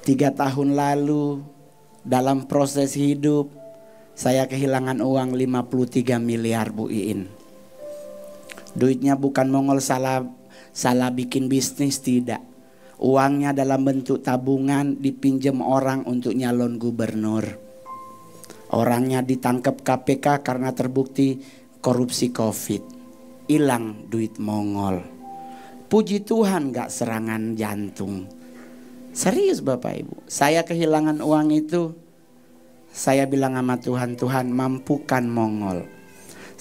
3 tahun lalu dalam proses hidup saya kehilangan uang 53 miliar Bu Iin. Duitnya bukan mongol salah bikin bisnis, tidak. Uangnya dalam bentuk tabungan dipinjam orang untuk nyalon gubernur. Orangnya ditangkap KPK karena terbukti korupsi COVID. Hilang duit mongol. Puji Tuhan gak serangan jantung. Serius Bapak Ibu. Saya kehilangan uang itu. Saya bilang sama Tuhan, Tuhan mampukan mongol.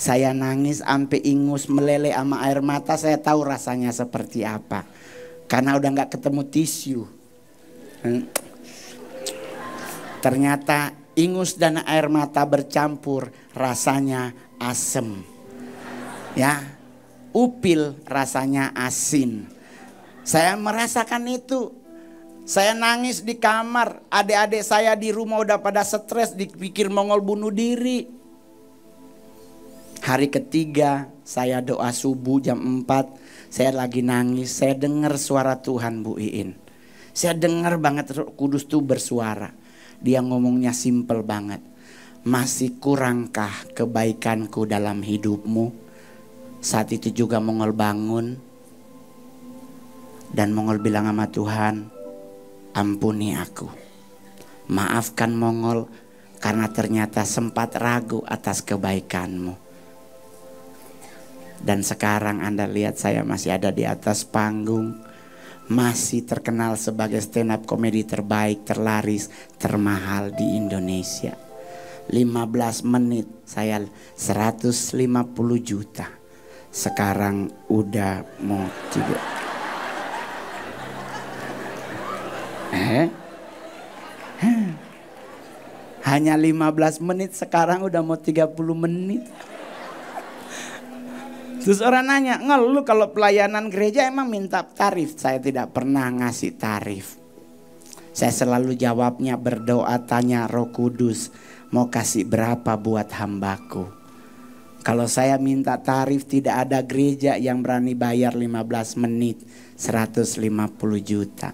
Saya nangis sampai ingus meleleh sama air mata. Saya tahu rasanya seperti apa. Karena udah gak ketemu tisu. Ternyata ingus dan air mata bercampur, rasanya asem. Ya, upil rasanya asin. Saya merasakan itu. Saya nangis di kamar. Adik-adik saya di rumah udah pada stres, dipikir mongol bunuh diri. Hari ketiga saya doa subuh jam 4. Saya lagi nangis. Saya dengar suara Tuhan Bu Iin. Saya dengar banget Roh Kudus tuh bersuara. Dia ngomongnya simple banget. Masih kurangkah kebaikanku dalam hidupmu? Saat itu juga mongol bangun. Dan mongol bilang sama Tuhan, ampuni aku. Maafkan mongol karena ternyata sempat ragu atas kebaikanmu. Dan sekarang Anda lihat saya masih ada di atas panggung. Masih terkenal sebagai stand up komedi terbaik, terlaris, termahal di Indonesia. 15 menit saya 150 juta. Sekarang udah mau 3. Hanya 15 menit sekarang udah mau 30 menit. Terus orang nanya, Ngel lu kalau pelayanan gereja emang minta tarif? Saya tidak pernah ngasih tarif. Saya selalu jawabnya berdoa, tanya Roh Kudus mau kasih berapa buat hambaku. Kalau saya minta tarif tidak ada gereja yang berani bayar 15 menit 150 juta.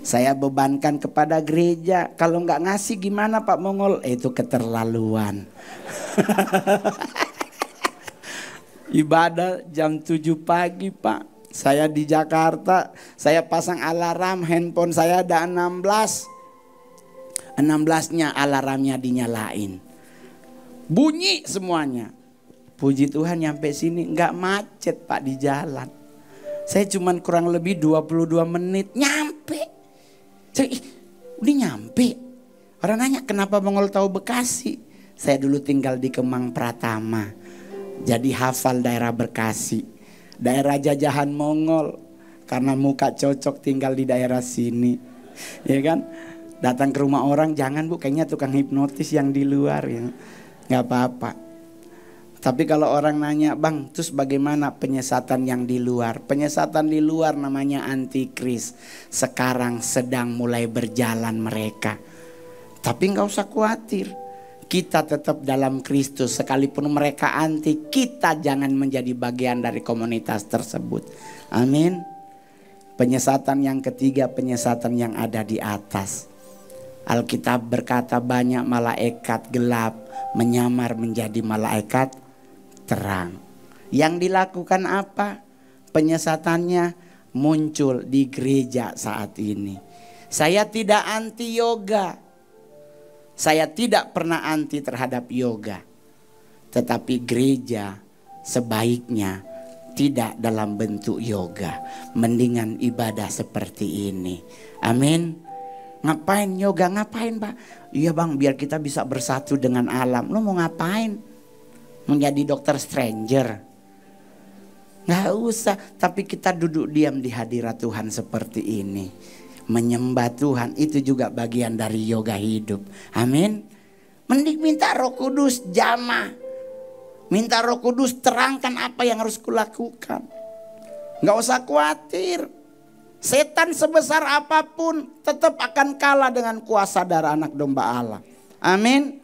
Saya bebankan kepada gereja, kalau nggak ngasih gimana Pak Mongol? Itu keterlaluan. Ibadah jam 7 pagi Pak. Saya di Jakarta, saya pasang alarm, handphone saya ada 16. 16-nya alarmnya dinyalain. Bunyi semuanya. Puji Tuhan nyampe sini nggak macet Pak di jalan. Saya cuman kurang lebih 22 menit nyampe. Saya, udah nyampe. Orang nanya kenapa Mongol tahu Bekasi? Saya dulu tinggal di Kemang Pratama. Jadi hafal daerah Bekasi. Daerah jajahan Mongol. Karena muka cocok tinggal di daerah sini. Ya kan? Datang ke rumah orang, jangan Bu, kayaknya tukang hipnotis yang di luar ya. Gak apa-apa. Tapi kalau orang nanya, Bang, terus bagaimana penyesatan yang di luar? Penyesatan di luar namanya antikris. Sekarang sedang mulai berjalan mereka. Tapi gak usah khawatir. Kita tetap dalam Kristus. Sekalipun mereka anti, kita jangan menjadi bagian dari komunitas tersebut. Amin. Penyesatan yang ketiga, penyesatan yang ada di atas. Alkitab berkata banyak malaikat gelap menyamar menjadi malaikat terang. Yang dilakukan apa? Penyesatannya muncul di gereja saat ini. Saya tidak anti yoga. Saya tidak pernah anti terhadap yoga. Tetapi gereja sebaiknya tidak dalam bentuk yoga. Mendingan ibadah seperti ini. Amin. Ngapain yoga? Ngapain Pak? Iya Bang, biar kita bisa bersatu dengan alam. Lu mau ngapain? Menjadi dokter stranger? Nggak usah. Tapi kita duduk diam di hadirat Tuhan seperti ini. Menyembah Tuhan itu juga bagian dari yoga hidup. Amin. Mending minta Roh Kudus jamah. Minta Roh Kudus terangkan apa yang harus kulakukan. Nggak usah khawatir. Setan sebesar apapun tetap akan kalah dengan kuasa darah anak domba Allah. Amin.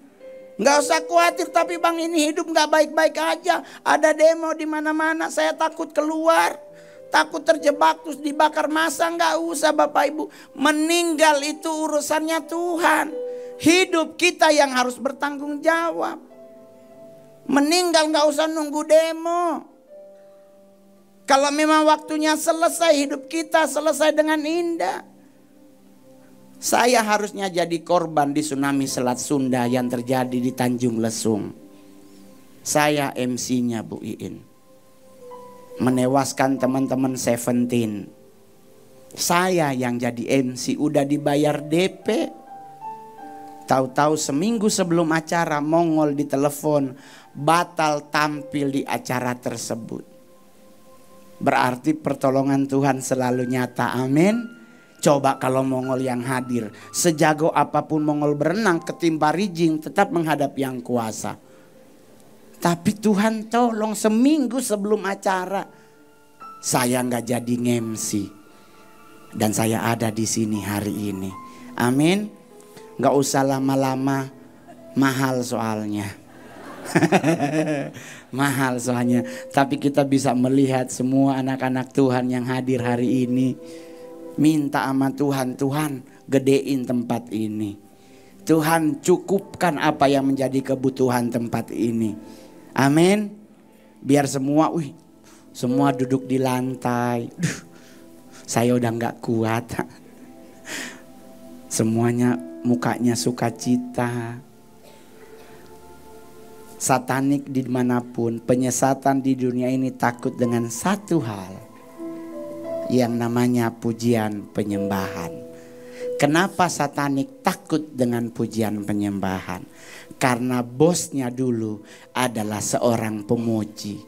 Nggak usah khawatir, tapi Bang ini hidup nggak baik-baik aja. Ada demo di mana-mana, saya takut keluar. Takut terjebak terus dibakar masa, nggak usah Bapak Ibu. Meninggal itu urusannya Tuhan. Hidup kita yang harus bertanggung jawab. Meninggal nggak usah nunggu demo. Kalau memang waktunya selesai, hidup kita selesai dengan indah. Saya harusnya jadi korban di tsunami Selat Sunda yang terjadi di Tanjung Lesung. Saya MC-nya Bu Iin. Menewaskan teman-teman 17. Saya yang jadi MC, udah dibayar DP. Tahu-tahu seminggu sebelum acara Mongol ditelepon batal tampil di acara tersebut. Berarti pertolongan Tuhan selalu nyata, amin. Coba kalau Mongol yang hadir, sejago apapun Mongol berenang ketimpa Rijing tetap menghadap yang kuasa. Tapi Tuhan tolong seminggu sebelum acara saya nggak jadi nge-MC dan saya ada di sini hari ini. Amin. Nggak usah lama-lama, mahal soalnya. Mahal soalnya. Tapi kita bisa melihat semua anak-anak Tuhan yang hadir hari ini. Minta sama Tuhan, Tuhan gedein tempat ini. Tuhan cukupkan apa yang menjadi kebutuhan tempat ini. Amin. Biar semua, semua duduk di lantai. Saya udah gak kuat. Semuanya mukanya sukacita. Satanik dimanapun, penyesatan di dunia ini takut dengan satu hal, yang namanya pujian penyembahan. Kenapa satanik takut dengan pujian penyembahan? Karena bosnya dulu adalah seorang pemuji.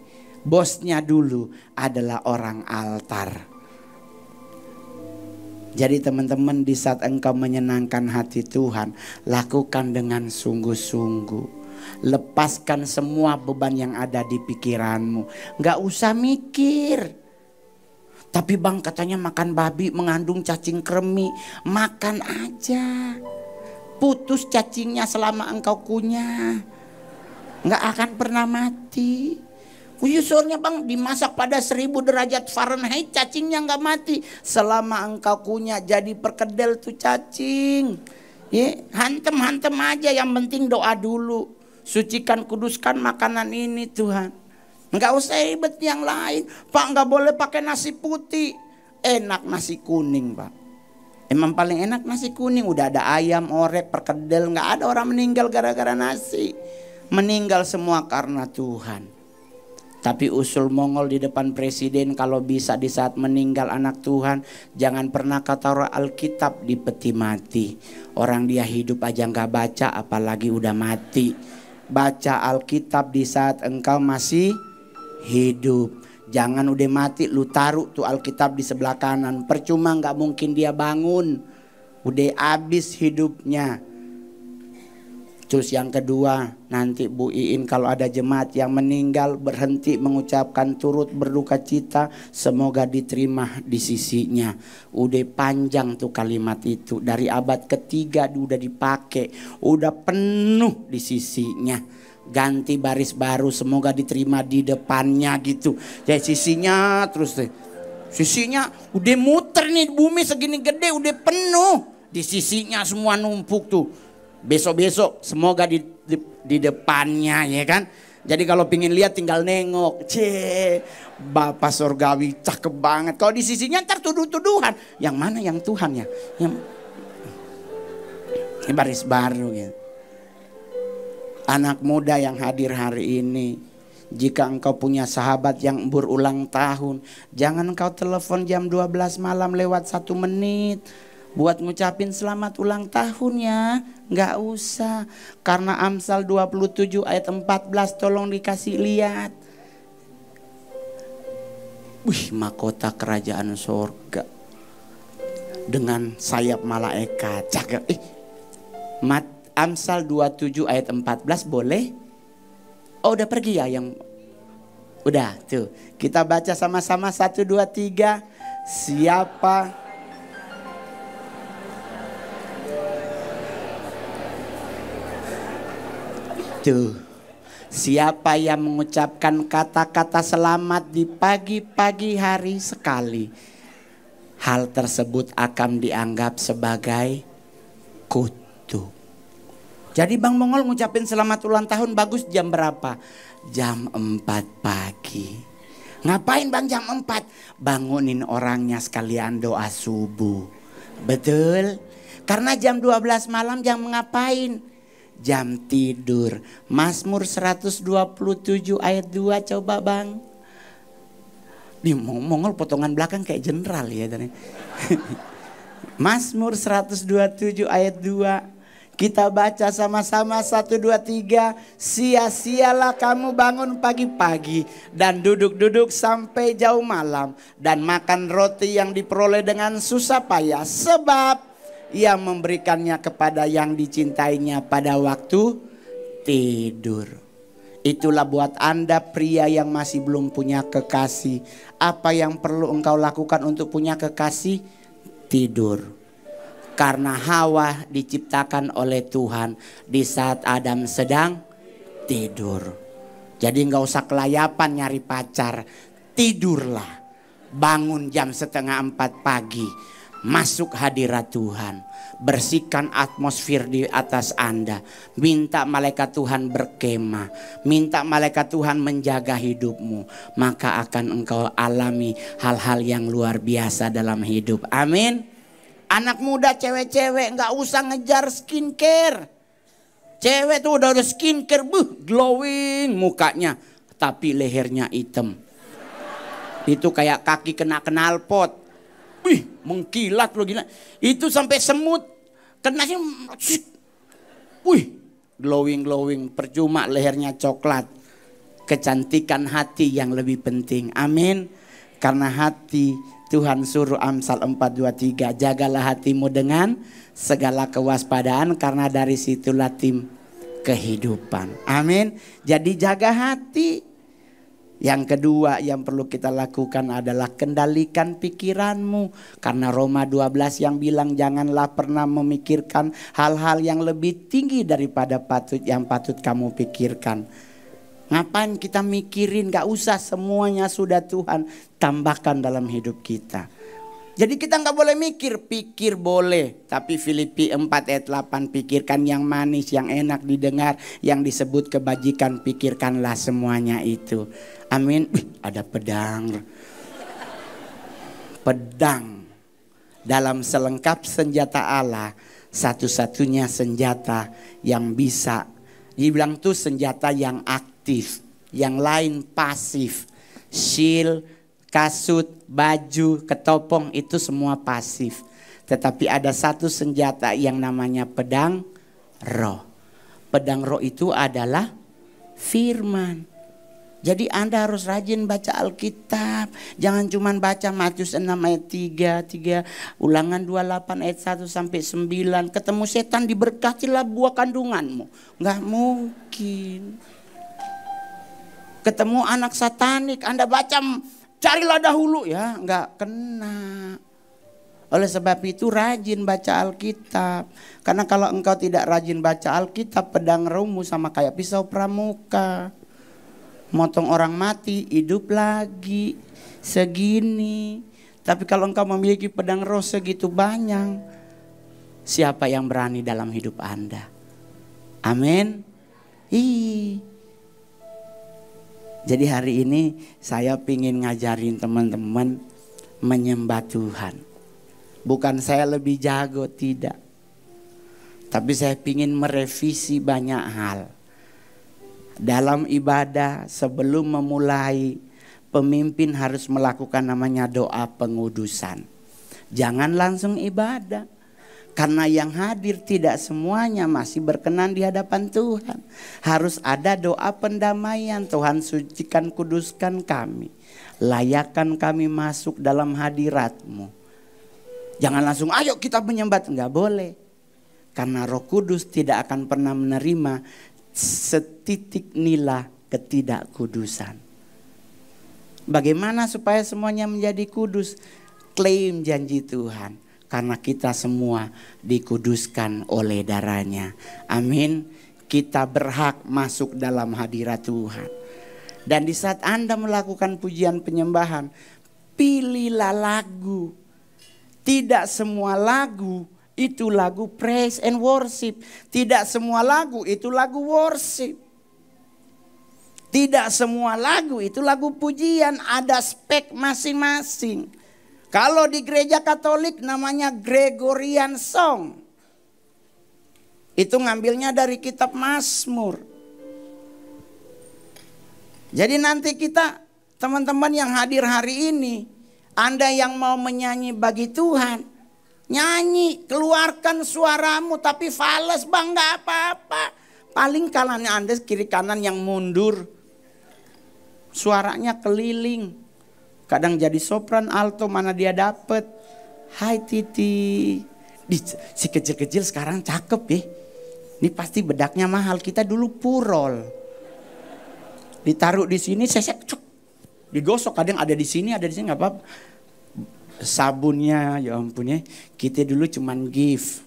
Bosnya dulu adalah orang altar. Jadi teman-teman, di saat engkau menyenangkan hati Tuhan, lakukan dengan sungguh-sungguh. Lepaskan semua beban yang ada di pikiranmu. Gak usah mikir. Tapi bang katanya makan babi mengandung cacing kremi. Makan aja. Putus cacingnya selama engkau kunyah. Gak akan pernah mati. Soalnya bang dimasak pada 1000 derajat Fahrenheit cacingnya gak mati. Selama engkau kunyah jadi perkedel tuh cacing. Hantem-hantem aja, yang penting doa dulu. Sucikan, kuduskan makanan ini Tuhan. Enggak usah ribet yang lain. Pak, enggak boleh pakai nasi putih. Enak nasi kuning Pak. Emang paling enak nasi kuning. Udah ada ayam, orek, perkedel. Enggak ada orang meninggal gara-gara nasi. Meninggal semua karena Tuhan. Tapi usul Mongol di depan presiden, kalau bisa di saat meninggal anak Tuhan, jangan pernah kau taruh Alkitab di peti mati. Orang dia hidup aja enggak baca, apalagi udah mati. Baca Alkitab di saat engkau masih hidup. Jangan udah mati lu taruh tuh Alkitab di sebelah kanan. Percuma, gak mungkin dia bangun. Udah habis hidupnya. Terus yang kedua, nanti Bu Iin kalau ada jemaat yang meninggal berhenti mengucapkan turut berduka cita, semoga diterima di sisinya. Udah panjang tuh kalimat itu, dari abad ketiga udah dipakai, udah penuh di sisinya. Ganti baris baru, semoga diterima di depannya gitu. Ya sisinya terus deh. Sisinya udah muter nih, bumi segini gede udah penuh. Di sisinya semua numpuk tuh. Besok-besok semoga di depannya, ya kan. Jadi kalau pingin lihat tinggal nengok. Bapak surgawi cakep banget. Kalau di sisinya ntar tuduh-tuduhan. Yang mana yang Tuhan ya? Yang ini baris baru gitu. Anak muda yang hadir hari ini, jika engkau punya sahabat yang berulang tahun, jangan engkau telepon jam 12 malam lewat 1 menit buat ngucapin selamat ulang tahun ya. Nggak usah. Karena Amsal 27 ayat 14 tolong dikasih lihat. Mahkota kerajaan sorga dengan sayap malaikat. Cakep. Amsal 27 ayat 14 boleh? Oh udah pergi ya yang... Udah tuh. Kita baca sama-sama 1, 2, 3. Siapa... Tuh, Siapa yang mengucapkan kata-kata selamat di pagi-pagi hari sekali, hal tersebut akan dianggap sebagai kutuk. Jadi Bang Mongol ngucapin selamat ulang tahun bagus jam berapa? Jam 4 pagi. Ngapain Bang jam 4? Bangunin orangnya sekalian doa subuh. Betul? Karena jam 12 malam jam ngapain? Jam tidur. Mazmur 127 ayat 2 coba Bang. Di Mongol potongan belakang kayak jenderal ya. Mazmur 127 ayat 2. Kita baca sama-sama 1, 2, 3. Sia-sialah kamu bangun pagi-pagi dan duduk-duduk sampai jauh malam. Dan makan roti yang diperoleh dengan susah payah. Sebab ia memberikannya kepada yang dicintainya pada waktu tidur. Itulah buat Anda pria yang masih belum punya kekasih. Apa yang perlu engkau lakukan untuk punya kekasih? Tidur. Karena Hawa diciptakan oleh Tuhan di saat Adam sedang tidur. Jadi nggak usah kelayapan nyari pacar. Tidurlah. Bangun jam 3:30 pagi. Masuk hadirat Tuhan. Bersihkan atmosfer di atas Anda. Minta malaikat Tuhan berkemah. Minta malaikat Tuhan menjaga hidupmu. Maka akan engkau alami hal-hal yang luar biasa dalam hidup. Amin. Anak muda cewek-cewek nggak usah ngejar skincare. Cewek tuh udah skincare, glowing mukanya. Tapi lehernya hitam. Itu kayak kaki kena knalpot. Wih, mengkilat lo gila. Itu sampai semut. Kenanya, wih, glowing. Percuma lehernya coklat. Kecantikan hati yang lebih penting. Amin. Karena hati Tuhan suruh Amsal 4:23, jagalah hatimu dengan segala kewaspadaan karena dari situlah tim kehidupan. Amin. Jadi jaga hati. Yang kedua yang perlu kita lakukan adalah kendalikan pikiranmu. Karena Roma 12 yang bilang janganlah pernah memikirkan hal-hal yang lebih tinggi daripada yang patut kamu pikirkan. Ngapain kita mikirin? Gak usah, semuanya sudah Tuhan tambahkan dalam hidup kita. Jadi kita gak boleh mikir, pikir boleh. Tapi Filipi 4 ayat 8, pikirkan yang manis, yang enak didengar, yang disebut kebajikan, pikirkanlah semuanya itu. Amin. Ada pedang. Pedang. Dalam selengkap senjata Allah, satu-satunya senjata yang bisa. Dibilang tuh senjata yang aktif, yang lain pasif. Shield, kasut, baju, ketopong itu semua pasif. Tetapi ada satu senjata yang namanya pedang roh. Pedang roh itu adalah firman. Jadi Anda harus rajin baca Alkitab. Jangan cuma baca Matius 6 ayat 3, Ulangan 28 ayat 1 sampai 9. Ketemu setan diberkatilah buah kandunganmu. Nggak mungkin. Ketemu anak satanik Anda baca carilah dahulu, ya nggak kena. Oleh sebab itu rajin baca Alkitab. Karena kalau engkau tidak rajin baca Alkitab, pedang rohmu sama kayak pisau pramuka. Motong orang mati, hidup lagi segini. Tapi kalau engkau memiliki pedang roh segitu banyak, siapa yang berani dalam hidup Anda? Amin. Jadi hari ini saya ingin ngajarin teman-teman menyembah Tuhan. Bukan saya lebih jago, tidak. Tapi saya ingin merevisi banyak hal. Dalam ibadah sebelum memulai, pemimpin harus melakukan namanya doa pengudusan. Jangan langsung ibadah. Karena yang hadir tidak semuanya masih berkenan di hadapan Tuhan. Harus ada doa pendamaian. Tuhan sucikan, kuduskan kami. Layakkan kami masuk dalam hadirat-Mu. Jangan langsung ayo kita menyembah. Enggak boleh. Karena Roh Kudus tidak akan pernah menerima setitik nila ketidakkudusan. Bagaimana supaya semuanya menjadi kudus? Klaim janji Tuhan. Karena kita semua dikuduskan oleh darahnya. Amin. kita berhak masuk dalam hadirat Tuhan. Dan di saat Anda melakukan pujian penyembahan, pilihlah lagu. Tidak semua lagu itu lagu praise and worship. Tidak semua lagu itu lagu worship. Tidak semua lagu itu lagu pujian. Ada spek masing-masing. Kalau di gereja Katolik namanya Gregorian Song. Itu ngambilnya dari kitab Mazmur. Jadi nanti kita, teman-teman yang hadir hari ini, Anda yang mau menyanyi bagi Tuhan, nyanyi, keluarkan suaramu, tapi fales bang, gak apa-apa. Paling kanan Anda kiri kanan yang mundur, suaranya keliling. Kadang jadi sopran, alto, mana dia dapet. Hai Titi, si kecil-kecil sekarang cakep ya. Ini pasti bedaknya mahal, kita dulu purol. Ditaruh di sini, sesek, cuk, digosok. Kadang ada di sini, ada di sini, nggak apa-apa. Sabunnya, ya ampun ya, kita dulu cuman gift.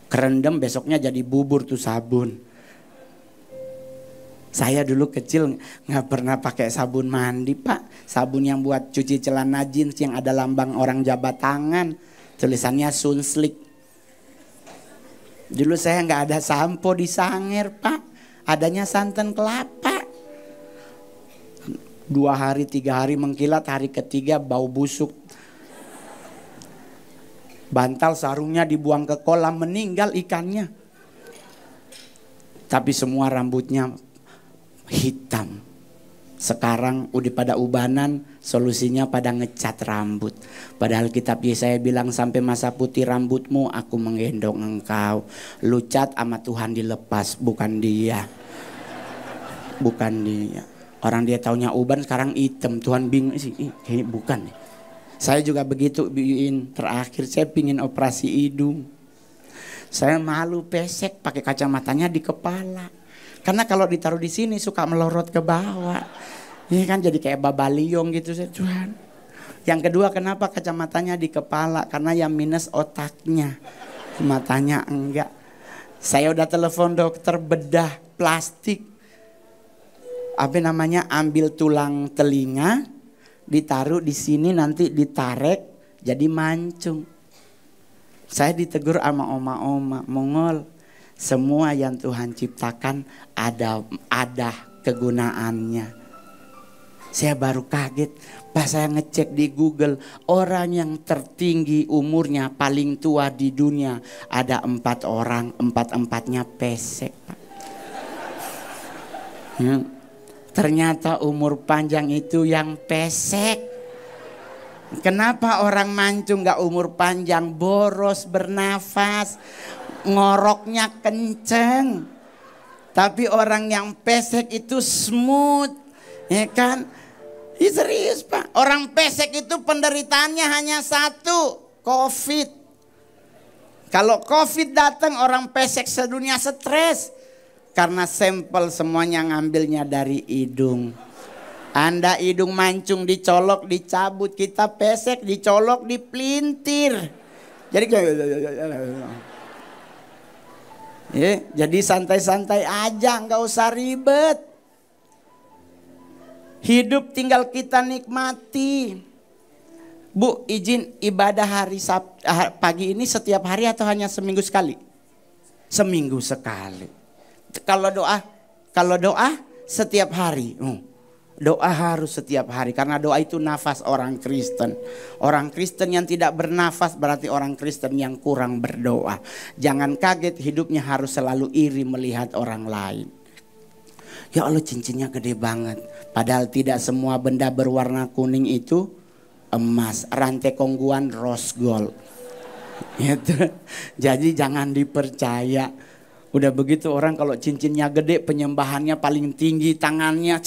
Kerendam, besoknya jadi bubur tuh sabun. Saya dulu kecil nggak pernah pakai sabun mandi Pak. Sabun yang buat cuci celana jeans yang ada lambang orang jabat tangan, tulisannya Sunslick. Dulu saya nggak ada sampo di Sanger Pak. Adanya santan kelapa. 2 hari 3 hari mengkilat, hari ketiga bau busuk. Bantal sarungnya dibuang ke kolam, meninggal ikannya. Tapi semua rambutnya hitam. Sekarang udah pada ubanan, solusinya pada ngecat rambut. Padahal kitab Yesaya bilang sampai masa putih rambutmu aku menggendong engkau. Lu cat sama Tuhan dilepas, bukan dia. Bukan dia. Orang dia taunya uban sekarang hitam. Tuhan bingung sih, kayaknya bukan. Saya juga begitu terakhir saya pingin operasi hidung. Saya malu pesek pakai kacamatanya di kepala. Karena kalau ditaruh di sini suka melorot ke bawah. Ini kan jadi kayak babaliong gitu Tuhan. Yang kedua kenapa kacamatanya di kepala? Karena yang minus otaknya. Matanya enggak. Saya udah telepon dokter bedah plastik. Apa namanya? Ambil tulang telinga, ditaruh di sini nanti ditarik jadi mancung. Saya ditegur sama oma-oma, Mongol. Semua yang Tuhan ciptakan ada kegunaannya. Saya baru kaget pas saya ngecek di Google, orang yang tertinggi umurnya paling tua di dunia ada 4 orang, 4-empatnya pesek. Ternyata umur panjang itu yang pesek. Kenapa orang mancung gak umur panjang? Boros bernafas, ngoroknya kenceng. Tapi orang yang pesek itu smooth, ya kan? Ya serius Pak, orang pesek itu penderitaannya hanya satu, COVID. Kalau COVID datang orang pesek sedunia stres. Karena sampel semuanya ngambilnya dari hidung. Anda hidung mancung dicolok, dicabut, kita pesek dicolok, dipelintir. Jadi jadi santai-santai aja, nggak usah ribet. Hidup tinggal kita nikmati. Bu, izin ibadah hari pagi ini setiap hari atau hanya seminggu sekali? Seminggu sekali. Kalau doa setiap hari. Doa harus setiap hari karena doa itu nafas orang Kristen. Orang Kristen yang tidak bernafas berarti orang Kristen yang kurang berdoa. Jangan kaget hidupnya harus selalu iri melihat orang lain. Ya Allah cincinnya gede banget. Padahal tidak semua benda berwarna kuning itu emas. Rantai kongguan rose gold. Gitu. Jadi jangan dipercaya. Udah begitu orang kalau cincinnya gede penyembahannya paling tinggi tangannya.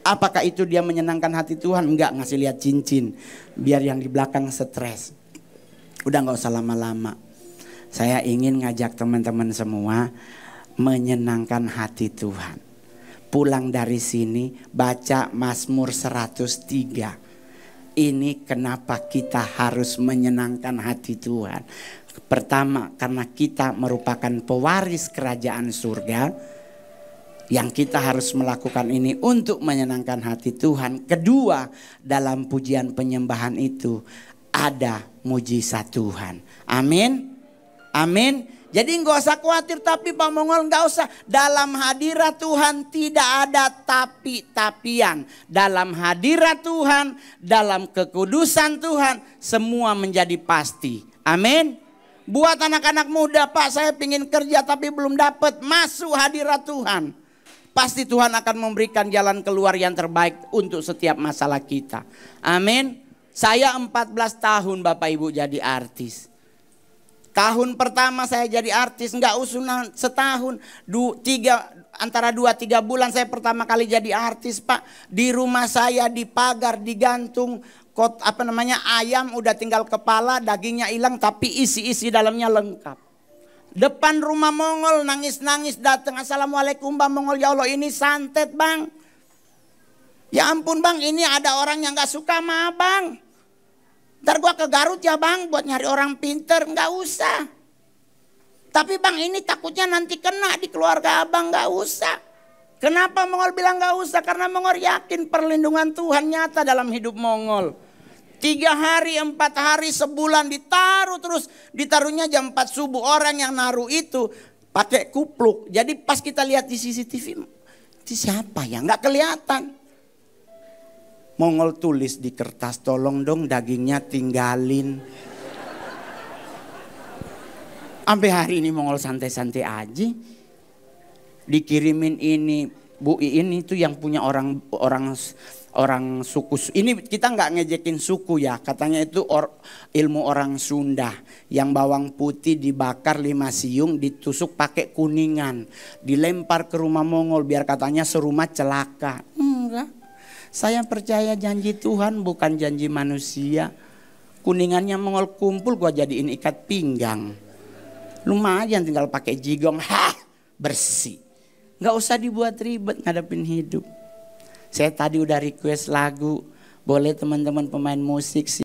Apakah itu dia menyenangkan hati Tuhan? Enggak, ngasih lihat cincin. Biar yang di belakang stres. Udah gak usah lama-lama. Saya ingin ngajak teman-teman semua menyenangkan hati Tuhan. Pulang dari sini baca Mazmur 103. Ini kenapa kita harus menyenangkan hati Tuhan. Pertama, karena kita merupakan pewaris kerajaan surga, yang kita harus melakukan ini untuk menyenangkan hati Tuhan. Kedua, dalam pujian penyembahan itu ada mujizat Tuhan. Amin. Amin. Jadi nggak usah khawatir, tapi Pak Mongol nggak usah. Dalam hadirat Tuhan tidak ada tapi-tapian. Dalam hadirat Tuhan, dalam kekudusan Tuhan, semua menjadi pasti. Amin. Buat anak-anak muda, Pak, saya ingin kerja tapi belum dapat, masuk hadirat Tuhan. Pasti Tuhan akan memberikan jalan keluar yang terbaik untuk setiap masalah kita. Amin. Saya 14 tahun Bapak Ibu jadi artis. Tahun pertama saya jadi artis, nggak usulan setahun, antara 2-3 bulan saya pertama kali jadi artis, Pak. Di rumah saya di pagar digantung ayam udah tinggal kepala, dagingnya hilang tapi isi-isi dalamnya lengkap. Depan rumah Mongol nangis-nangis datang, assalamualaikum Bang Mongol, ya Allah ini santet Bang. Ya ampun Bang, ini ada orang yang gak suka sama Abang. Ntar gua ke Garut ya Bang buat nyari orang pinter, gak usah. Tapi Bang ini takutnya nanti kena di keluarga Abang, gak usah. Kenapa Mongol bilang gak usah? Karena Mongol yakin perlindungan Tuhan nyata dalam hidup Mongol. 3 hari, 4 hari, sebulan ditaruh terus. Ditaruhnya jam 4 subuh. Orang yang naruh itu pakai kupluk. Jadi pas kita lihat di CCTV, itu siapa ya? Nggak kelihatan. Mongol tulis di kertas, tolong dong dagingnya tinggalin. Sampai hari ini Mongol santai-santai aja. Dikirimin ini, Bu Iin itu yang punya orang suku. Ini kita nggak ngejekin suku ya, katanya itu ilmu orang Sunda. Yang bawang putih dibakar 5 siung, ditusuk pakai kuningan, dilempar ke rumah Mongol biar katanya serumah celaka. Enggak, saya percaya janji Tuhan bukan janji manusia. Kuningannya Mongol kumpul, gua jadiin ikat pinggang. Lumayan tinggal pakai jigong, bersih. Nggak usah dibuat ribet ngadepin hidup. Saya tadi udah request lagu, boleh teman-teman pemain musik sih.